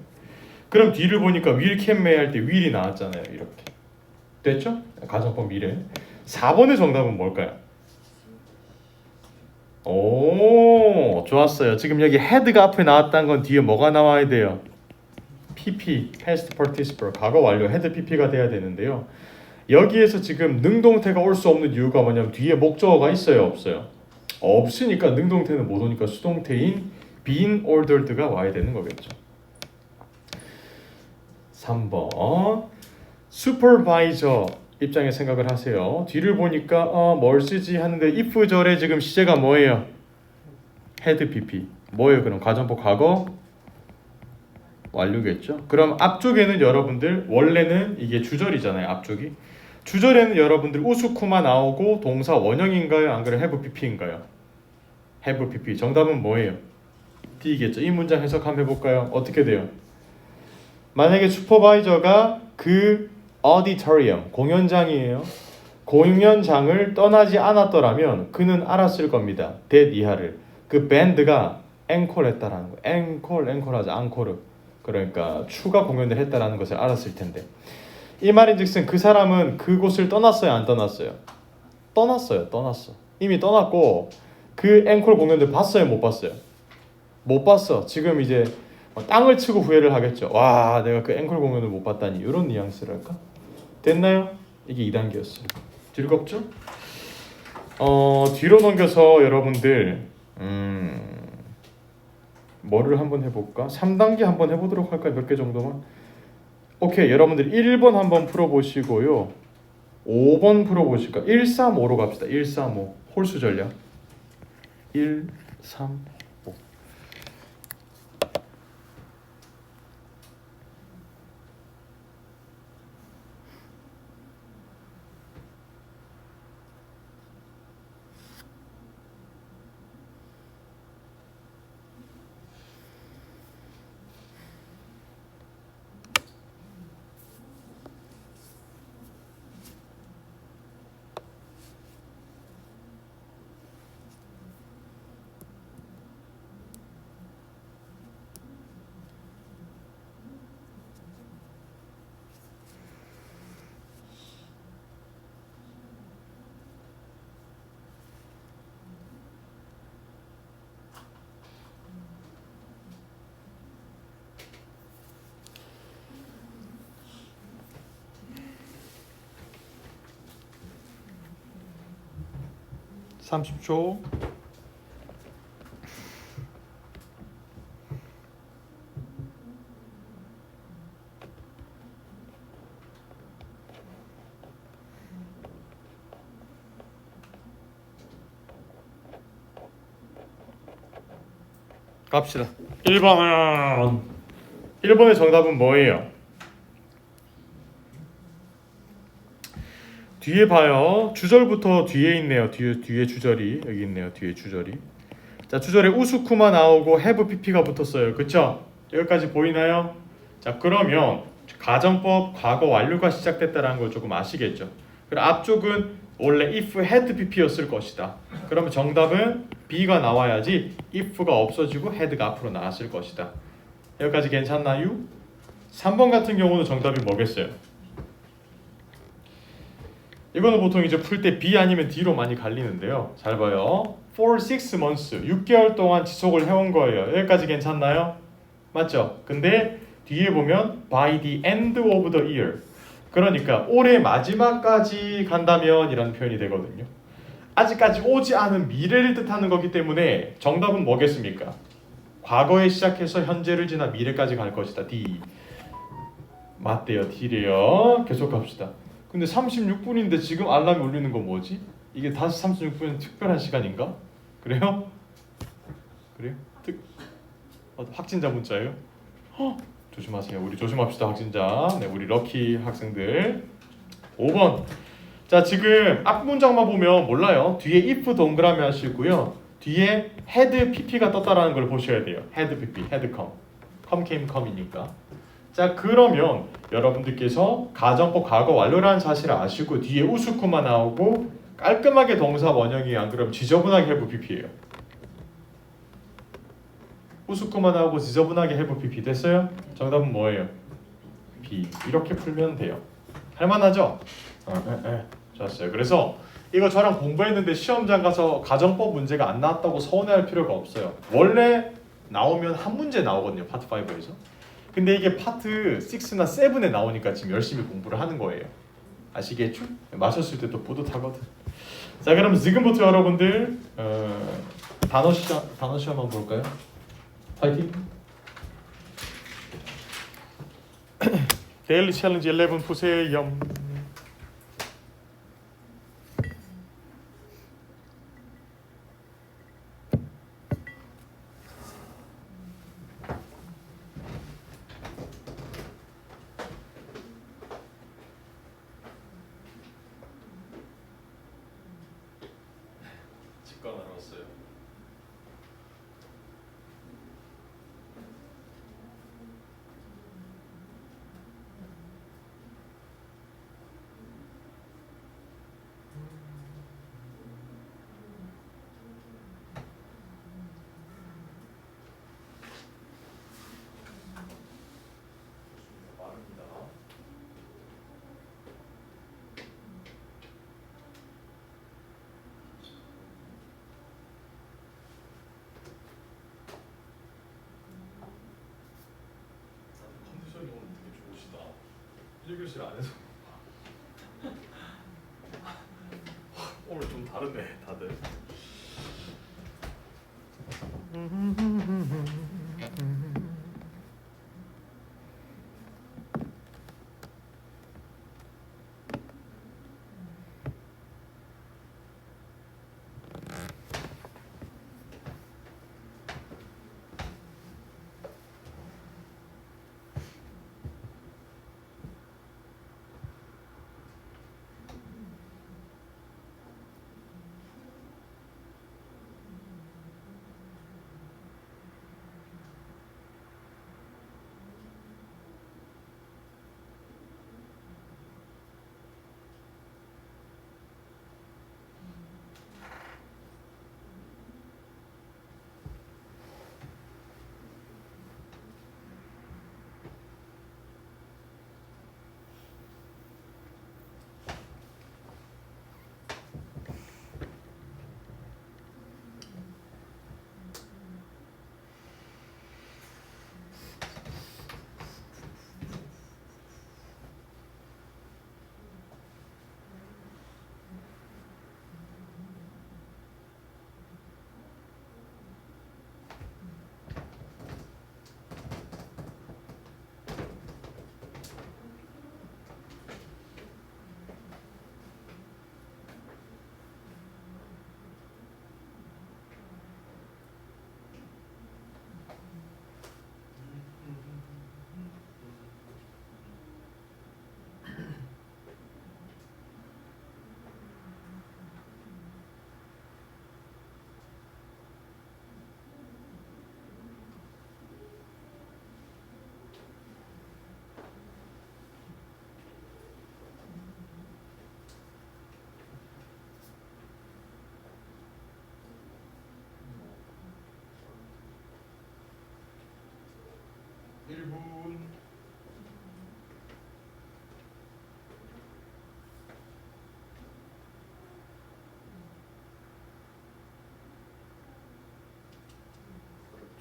그럼 뒤를 보니까 will, can, may 할 때 will이 나왔잖아요, 이렇게. 됐죠? 가정법 미래. 4번의 정답은 뭘까요? 오, 좋았어요. 지금 여기 had가 앞에 나왔다는 건 뒤에 뭐가 나와야 돼요? PP, past participle, 과거 완료, had PP가 돼야 되는데요. 여기에서 지금 능동태가 올 수 없는 이유가 뭐냐면 뒤에 목적어가 있어요, 없어요? 없으니까 능동태는 못 오니까 수동태인 been ordered가 와야 되는 거겠죠. 3번 supervisor 입장에 생각을 하세요. 뒤를 보니까 뭘 쓰지 하는데 if 절에 지금 시제가 뭐예요? had PP. 뭐예요? 그럼 가정법 과거 완료겠죠. 그럼 앞쪽에는 여러분들 원래는 이게 주절이잖아요. 앞쪽이. 주절에는 여러분들 우스쿠마 나오고 동사 원형인가요? 안 그래 have pp인가요? have pp. 정답은 뭐예요? D겠죠. 이 문장 해석 한번 해볼까요? 어떻게 돼요? 만약에 슈퍼바이저가 그 auditorium 공연장이에요. 공연장을 떠나지 않았더라면 그는 알았을 겁니다. that 이하를. 그 밴드가 앵콜했다라는 거. 앵콜하자 앙코르. 그러니까 추가 공연을 했다라는 것을 알았을 텐데. 이 말인즉슨 그 사람은 그곳을 떠났어요, 안 떠났어요? 떠났어. 이미 떠났고 그 앵콜 공연을 봤어요, 못 봤어요? 못 봤어. 지금 이제 땅을 치고 후회를 하겠죠. 와, 내가 그 앵콜 공연을 못 봤다니. 이런 뉘앙스랄까? 됐나요? 이게 2단계였어요. 즐겁죠? 뒤로 넘겨서 여러분들 뭐를 한번 해볼까? 3단계 한번 해보도록 할까요? 몇 개 정도만? 오케이, 여러분들 1번 한번 풀어보시고요. 5번 풀어보실까? 1, 3, 5로 갑시다. 1, 3, 5 홀수 전략 1, 3, 5. (30초) 갑시다. 1번. 1번의 정답은 뭐예요? 뒤에 봐요. 주절부터 뒤에 있네요. 뒤에 주절이 여기 있네요. 뒤에 주절이. 자, 주절에 우스쿠마 나오고 have pp가 붙었어요. 그쵸? 여기까지 보이나요? 자, 그러면 가정법 과거 완료가 시작됐다는 걸 조금 아시겠죠? 그럼 앞쪽은 원래 if had pp였을 것이다. 그러면 정답은 B가 나와야지 if가 없어지고 had가 앞으로 나왔을 것이다. 여기까지 괜찮나요? 3번 같은 경우는 정답이 뭐겠어요? 이거는 보통 이제 풀 때 B 아니면 D로 많이 갈리는데요. 잘 봐요. For 6 months, 6개월 동안 지속을 해온 거예요. 여기까지 괜찮나요? 맞죠? 근데 뒤에 보면 by the end of the year. 그러니까 올해 마지막까지 간다면 이라는 표현이 되거든요. 아직까지 오지 않은 미래를 뜻하는 거기 때문에 정답은 뭐겠습니까? 과거에 시작해서 현재를 지나 미래까지 갈 것이다. D. 맞대요. D래요. 계속 갑시다. 근데 36분인데 지금 알람이 울리는 건 뭐지? 이게 5시 36분은 특별한 시간인가? 그래요? 그래요? 확진자 문자예요? 조심하세요. 우리 조심합시다. 확진자. 네, 우리 럭키 학생들. 5번. 자, 지금 앞 문장만 보면 몰라요. 뒤에 if 동그라미 하시고요. 뒤에 had pp가 떴다라는 걸 보셔야 돼요. had pp, had come. come came come이니까. 자, 그러면 여러분들께서 가정법 과거 완료라는 사실을 아시고 뒤에 우스쿠마 나오고 깔끔하게 동사 원형이 안 그러면 지저분하게 have pp예요. 우스쿠마 나오고 지저분하게 have pp 됐어요? 정답은 뭐예요? B. 이렇게 풀면 돼요. 할만하죠? 좋았어요. 그래서 이거 저랑 공부했는데 시험장 가서 가정법 문제가 안 나왔다고 서운해할 필요가 없어요. 원래 나오면 한 문제 나오거든요. 파트 5에서. 근데 이게 파트 6나 7에 나오니까 지금 열심히 공부를 하는 거예요. 아시겠죠? 마셨을 때 또 뿌듯하거든. 자, 그럼 지금부터 여러분들 단어 시험 한번 볼까요? 파이팅! 데일리 챌린지 11 보세요. 치과 날아왔어요. 컨디션이 오늘 되게 좋으시다. 1교실 안에서 오늘 좀 다르네 다들.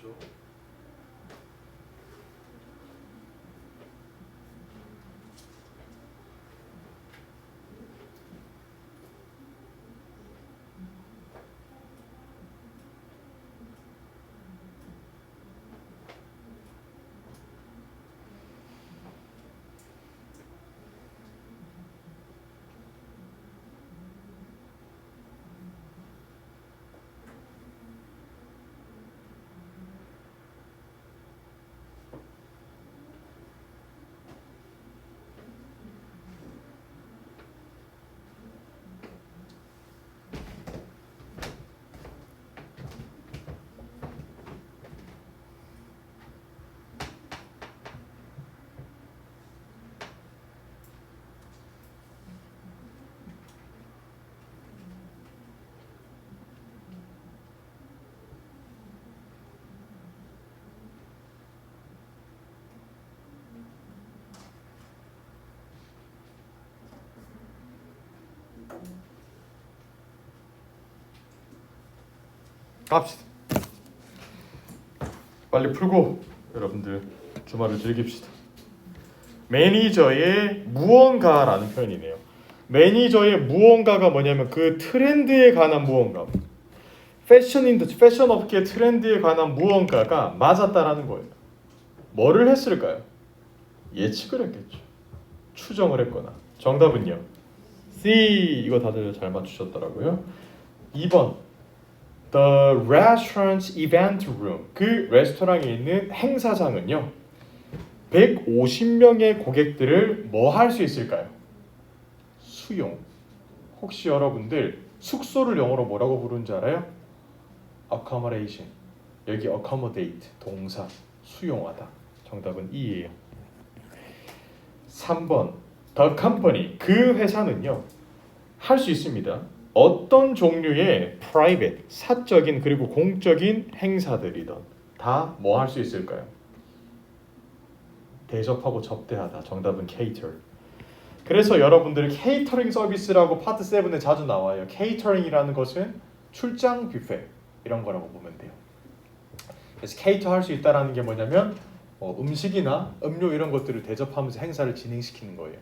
그렇죠. 갑시다. 빨리 풀고 여러분들 주말을 즐깁시다. 매니저의 무언가라는 표현이네요. 매니저의 무언가가 뭐냐면 그 트렌드에 관한 무언가. 패션 업계의 트렌드에 관한 무언가가 맞았다라는 거예요. 뭐를 했을까요? 예측을 했겠죠. 추정을 했거나. 정답은요. C. 이거 다들 잘 맞추셨더라고요. 2번. The restaurant's event room. 그 레스토랑에 있는 행사장은요. 150명의 고객들을 뭐 할 수 있을까요? 수용. 혹시 여러분들 숙소를 영어로 뭐라고 부르는지 알아요? accommodation. 여기 accommodate 동사 수용하다. 정답은 E예요. 3번 The company. 그 회사는요. 할 수 있습니다. 어떤 종류의 private, 사적인 그리고 공적인 행사들이든 다 뭐 할 수 있을까요? 대접하고 접대하다. 정답은 cater. 그래서 여러분들 케이터링 서비스라고 파트 7에 자주 나와요. 케이터링이라는 것은 출장 뷔페 이런 거라고 보면 돼요. 그래서 케이터 할 수 있다라는 게 뭐냐면 음식이나 음료 이런 것들을 대접하면서 행사를 진행시키는 거예요.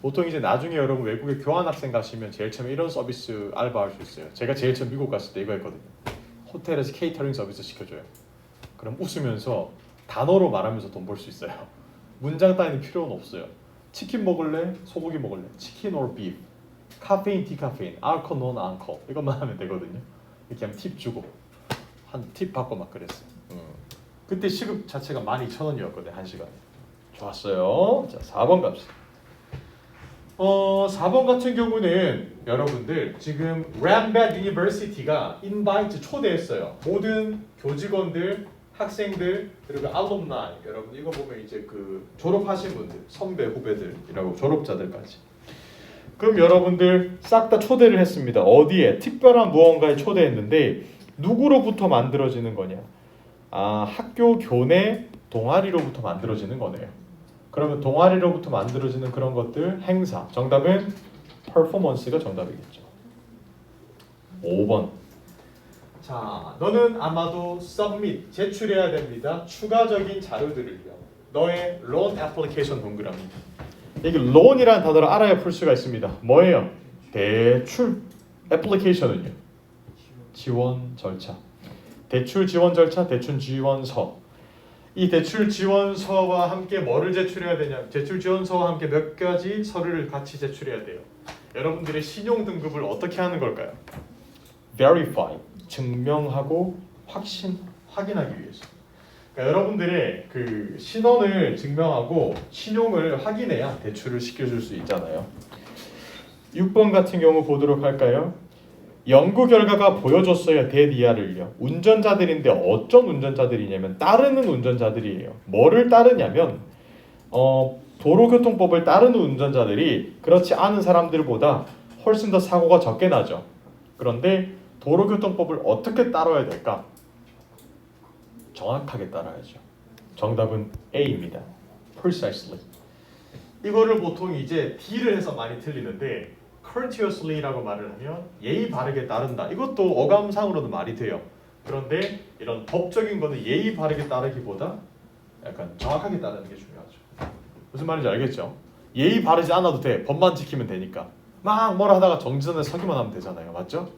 보통 이제 나중에 여러분 외국에 교환학생 가시면 제일 처음에 이런 서비스 알바할 수 있어요. 제가 제일 처음 미국 갔을 때 이거 했거든요. 호텔에서 케이터링 서비스 시켜줘요. 그럼 웃으면서 단어로 말하면서 돈 벌 수 있어요. 문장 따위는 필요는 없어요. 치킨 먹을래? 소고기 먹을래? 치킨 or beef? 카페인, 디카페인, 알코올, 논 알코올 이것만 하면 되거든요. 이렇게 하면 팁 주고 한 팁 받고 막 그랬어요. 그때 시급 자체가 12,000원이었거든요. 1시간에. 좋았어요. 자, 4번 갑시다. 4번 같은 경우는 여러분들 지금 람벳 유니버시티가 인바이트 초대했어요. 모든 교직원들, 학생들 그리고 알룸나이 여러분 이거 보면 이제 그 졸업하신 분들, 선배 후배들이라고 졸업자들까지. 그럼 여러분들 싹 다 초대를 했습니다. 어디에? 특별한 무언가에 초대했는데 누구로부터 만들어지는 거냐? 학교 교내 동아리로부터 만들어지는 거네요. 그러면 동아리로부터 만들어지는 그런 것들 행사. 정답은 performance가 정답이겠죠. 5번. 자, 너는 아마도 submit 제출해야 됩니다. 추가적인 자료들을요. 너의 loan application 동그라미. 여기 loan이라는 단어를 알아야 풀 수가 있습니다. 뭐예요? 대출. application은요. 지원 절차. 대출 지원 절차, 대출 지원서. 이 대출 지원서와 함께 뭐를 제출해야 되냐? 대출 지원서와 함께 몇 가지 서류를 같이 제출해야 돼요. 여러분들의 신용 등급을 어떻게 하는 걸까요? verify, 증명하고 확인하기 위해서. 그러니까 여러분들의 그 신원을 증명하고 신용을 확인해야 대출을 시켜줄 수 있잖아요. 6번 같은 경우 보도록 할까요? 연구 결과가 보여줬어요. 대디아를요. 운전자들인데 어떤 운전자들이냐면 따르는 운전자들이에요. 뭐를 따르냐면 도로교통법을 따르는 운전자들이 그렇지 않은 사람들보다 훨씬 더 사고가 적게 나죠. 그런데 도로교통법을 어떻게 따라야 될까? 정확하게 따라야죠. 정답은 A입니다. Precisely. 이거를 보통 이제 D를 해서 많이 틀리는데 courteously라고 말을 하면 예의 바르게 따른다. 이것도 어감상으로도 말이 돼요. 그런데 이런 법적인 거는 예의 바르게 따르기보다 약간 정확하게 따르는 게 중요하죠. 무슨 말인지 알겠죠? 예의 바르지 않아도 돼. 법만 지키면 되니까. 막 뭐라 하다가 정지선에 서기만 하면 되잖아요. 맞죠?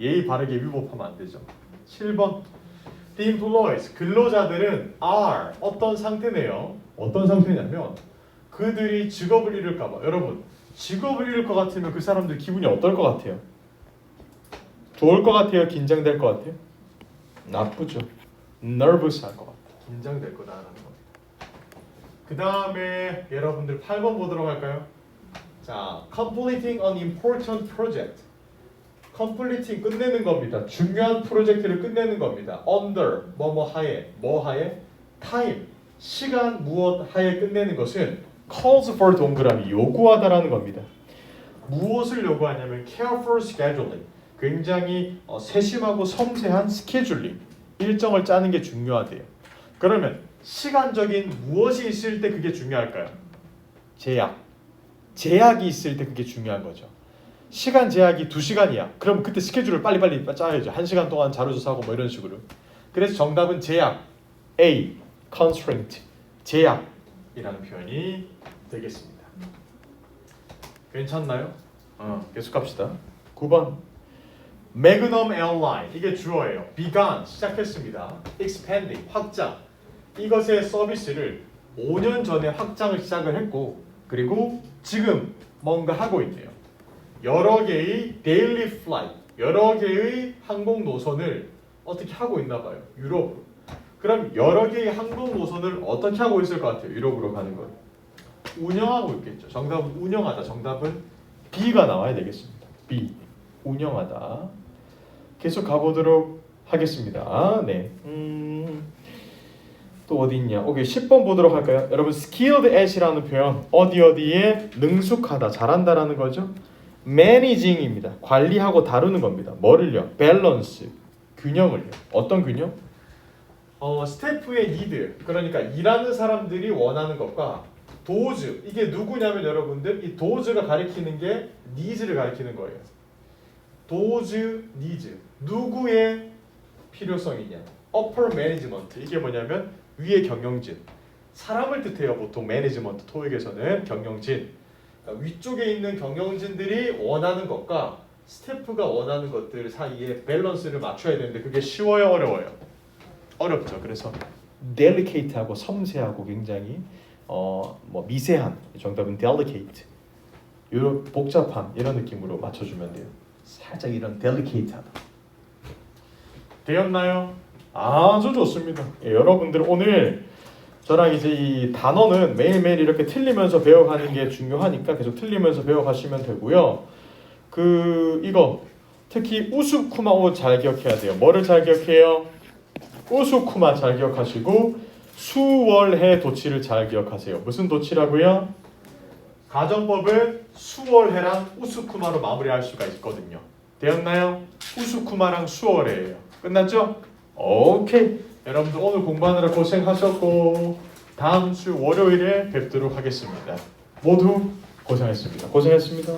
예의 바르게 위법하면 안 되죠. 7번. The employees, 근로자들은 are 어떤 상태네요. 어떤 상태냐면 그들이 직업을 잃을까 봐. 여러분, 직업을 잃을 것 같으면 그 사람들 기분이 어떨 것 같아요? 좋을 것 같아요? 긴장될 것 같아요? 나쁘죠. nervous 할 것 같아요. 긴장될 거다라는 겁니다. 그 다음에 여러분들 8번 보도록 할까요? 자, completing an important project. completing 끝내는 겁니다. 중요한 프로젝트를 끝내는 겁니다. under 뭐뭐 하에 뭐 하에 time 시간 무엇 하에 끝내는 것은 calls for 동그라미 요구하다라는 겁니다. 무엇을 요구하냐면 careful scheduling 굉장히 세심하고 섬세한 스케줄링 일정을 짜는 게 중요하대요. 그러면 시간적인 무엇이 있을 때 그게 중요할까요? 제약이 있을 때 그게 중요한 거죠. 시간 제약이 2시간이야. 그럼 그때 스케줄을 빨리빨리 짜야죠. 1시간 동안 자료 조사하고 뭐 이런 식으로. 그래서 정답은 제약, A, constraint, 제약이라는 표현이 되겠습니다. 괜찮나요? 계속 갑시다. 9번. Magnum Airline 이게 주어예요. began 시작했습니다. expanding 확장 이것의 서비스를 5년 전에 확장을 시작을 했고 그리고 지금 뭔가 하고 있네요. 여러 개의 daily flight 여러 개의 항공 노선을 어떻게 하고 있나 봐요. 유럽으로. 그럼 여러 개의 항공 노선을 어떻게 하고 있을 것 같아요. 유럽으로 가는 걸. 운영하고 있겠죠. 정답은 운영하다. 정답은 B가 나와야 되겠습니다. B. 운영하다. 계속 가보도록 하겠습니다. 네. 또 어디 있냐? 오케이 10번 보도록 할까요? 여러분 skilled at이라는 표현 어디에 능숙하다, 잘한다라는 거죠. managing입니다. 관리하고 다루는 겁니다. 뭐를요? 밸런스, 균형을요. 어떤 균형? 스태프의 need 그러니까 일하는 사람들이 원하는 것과 도즈 이게 누구냐면 여러분들 이 도즈가 가리키는 게 needs를 가리키는 거예요. 도즈 needs 누구의 필요성이냐? upper management 이게 뭐냐면 위의 경영진 사람을 뜻해요. 보통 매니지먼트 토익에서는 경영진 그러니까 위쪽에 있는 경영진들이 원하는 것과 스태프가 원하는 것들 사이에 밸런스를 맞춰야 되는데 그게 쉬워요? 어려워요? 어렵죠. 그래서 delicate하고 섬세하고 굉장히 뭐 미세한 정답은 delicate 이런 복잡한 이런 느낌으로 맞춰주면 돼요. 살짝 이런 delicate하다. 되었나요? 아주 좋습니다. 예, 여러분들 오늘 저랑 이제 이 단어는 매일매일 이렇게 틀리면서 배워가는 게 중요하니까 계속 틀리면서 배워가시면 되고요. 이거 특히 우수쿠마오 잘 기억해야 돼요. 뭐를 잘 기억해요? 우수쿠마 잘 기억하시고 수월해 도치를 잘 기억하세요. 무슨 도치라고요? 가정법은 수월해랑 우수쿠마로 마무리할 수가 있거든요. 되었나요? 우수쿠마랑 수월해예요. 끝났죠? 오케이. 여러분들 오늘 공부하느라 고생하셨고 다음 주 월요일에 뵙도록 하겠습니다. 모두 고생했습니다. 고생했습니다.